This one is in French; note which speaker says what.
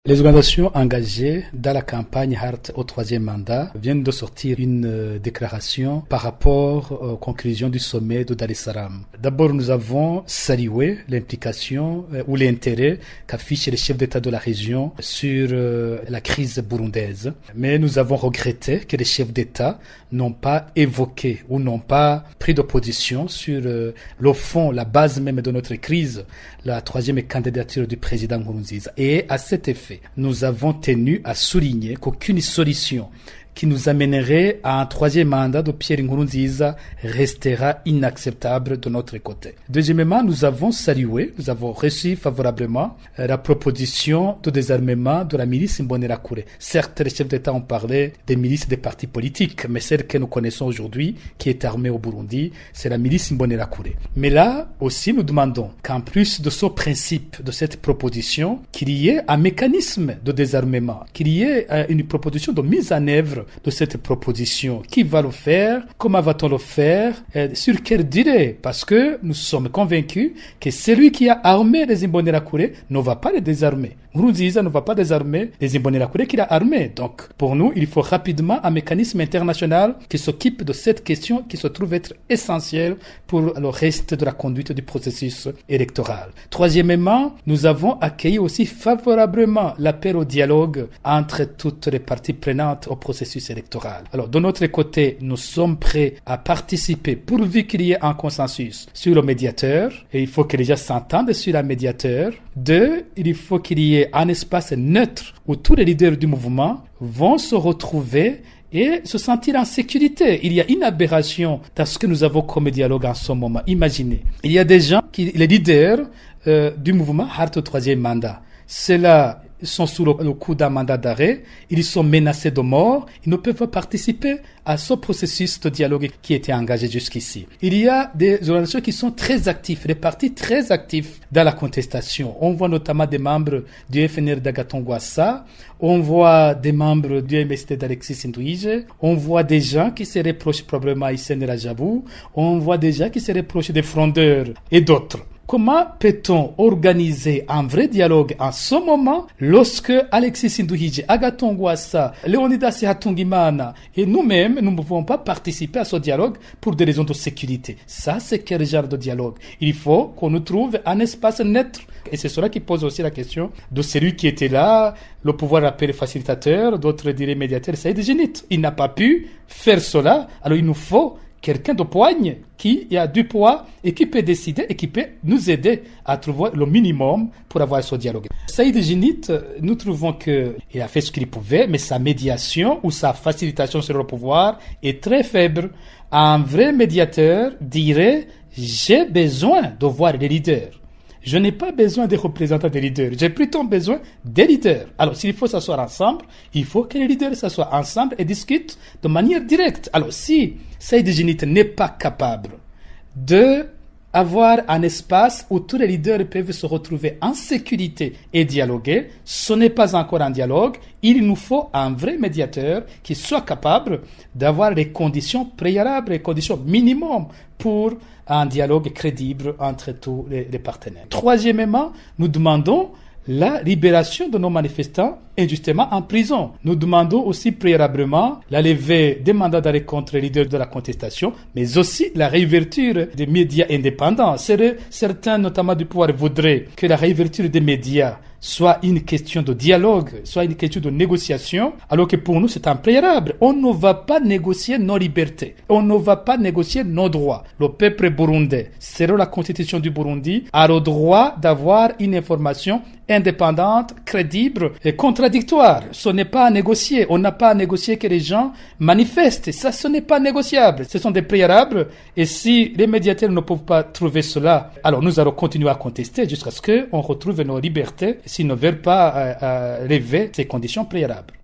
Speaker 1: Les organisations engagées dans la campagne Heart au troisième mandat viennent de sortir une déclaration par rapport aux conclusions du sommet de Dar es Salaam. D'abord, nous avons salué l'implication ou l'intérêt qu'affichent les chefs d'État de la région sur la crise burundaise. Mais nous avons regretté que les chefs d'État n'ont pas évoqué ou n'ont pas pris de position sur le fond, la base même de notre crise, la troisième candidature du président Nkurunziza. Et à cet effet, nous avons tenu à souligner qu'aucune solution qui nous amènerait à un troisième mandat de Pierre Nkurunziza restera inacceptable de notre côté. Deuxièmement, nous avons reçu favorablement la proposition de désarmement de la milice Imbonerakure. Certes, les chefs d'État ont parlé des milices des partis politiques, mais celle que nous connaissons aujourd'hui, qui est armée au Burundi, c'est la milice Imbonerakure. Mais là aussi, nous demandons qu'en plus de ce principe, de cette proposition, qu'il y ait un mécanisme de désarmement, qu'il y ait une proposition de mise en œuvre de cette proposition. Qui va le faire? Comment va-t-on le faire? Sur quelle durée? Parce que nous sommes convaincus que celui qui a armé les Imbonerakure ne va pas les désarmer. Nkurunziza ne va pas désarmer les Imbonerakure qu'il a armés. Donc, pour nous, il faut rapidement un mécanisme international qui s'occupe de cette question qui se trouve être essentielle pour le reste de la conduite du processus électoral. Troisièmement, nous avons accueilli aussi favorablement l'appel au dialogue entre toutes les parties prenantes au processus électoral. Alors, de notre côté, nous sommes prêts à participer pourvu qu'il y ait un consensus sur le médiateur. Et il faut que les gens s'entendent sur un médiateur. Deux, il faut qu'il y ait un espace neutre où tous les leaders du mouvement vont se retrouver et se sentir en sécurité. Il y a une aberration dans ce que nous avons comme dialogue en ce moment. Imaginez, il y a des gens, les leaders du mouvement Heart au troisième mandat. Ceux-là sont sous le coup d'un mandat d'arrêt, ils sont menacés de mort, ils ne peuvent pas participer à ce processus de dialogue qui était engagé jusqu'ici. Il y a des organisations qui sont très actifs, des partis très actifs dans la contestation. On voit notamment des membres du FNR d'Agathon Rwasa, on voit des membres du MST d'Alexis Nduhije, on voit des gens qui se reprochent probablement à Hissène Rajabou, on voit des gens qui se reprochent des frondeurs et d'autres. Comment peut-on organiser un vrai dialogue en ce moment lorsque Alexis Nduhije, Agathon Rwasa, Leonidas Hatungimana et nous-mêmes, nous ne pouvons pas participer à ce dialogue pour des raisons de sécurité? Ça, c'est quel genre de dialogue? Il faut qu'on nous trouve un espace neutre. Et c'est cela qui pose aussi la question de celui qui était là, le pouvoir appelé facilitateur, d'autres diraient médiateur, Saïd Djenit. Il n'a pas pu faire cela, alors il nous faut quelqu'un de poigne qui a du poids et qui peut décider et qui peut nous aider à trouver le minimum pour avoir ce dialogue. Saïd Djenit, nous trouvons qu'il a fait ce qu'il pouvait, mais sa médiation ou sa facilitation sur le pouvoir est très faible. Un vrai médiateur dirait « j'ai besoin de voir les leaders ». Je n'ai pas besoin des représentants des leaders. J'ai plutôt besoin des leaders. Alors, s'il faut s'asseoir ensemble, il faut que les leaders s'assoient ensemble et discutent de manière directe. Alors, si Saïd Djenit n'est pas capable d'avoir un espace où tous les leaders peuvent se retrouver en sécurité et dialoguer, ce n'est pas encore un dialogue. Il nous faut un vrai médiateur qui soit capable d'avoir les conditions préalables, les conditions minimum pour un dialogue crédible entre tous les partenaires. Troisièmement, nous demandons la libération de nos manifestants injustement en prison. Nous demandons aussi préalablement la levée des mandats d'arrêt contre les leaders de la contestation, mais aussi la réouverture des médias indépendants. Certains, notamment du pouvoir, voudraient que la réouverture des médias soit une question de dialogue, soit une question de négociation, alors que pour nous, c'est un préalable. On ne va pas négocier nos libertés. On ne va pas négocier nos droits. Le peuple burundais, selon la constitution du Burundi, a le droit d'avoir une information indépendante, crédible et contradictoire. Ce n'est pas à négocier. On n'a pas à négocier que les gens manifestent. Ça, ce n'est pas négociable. Ce sont des préalables. Et si les médiateurs ne peuvent pas trouver cela, alors nous allons continuer à contester jusqu'à ce qu'on retrouve nos libertés s'ils ne veulent pas lever ces conditions préalables.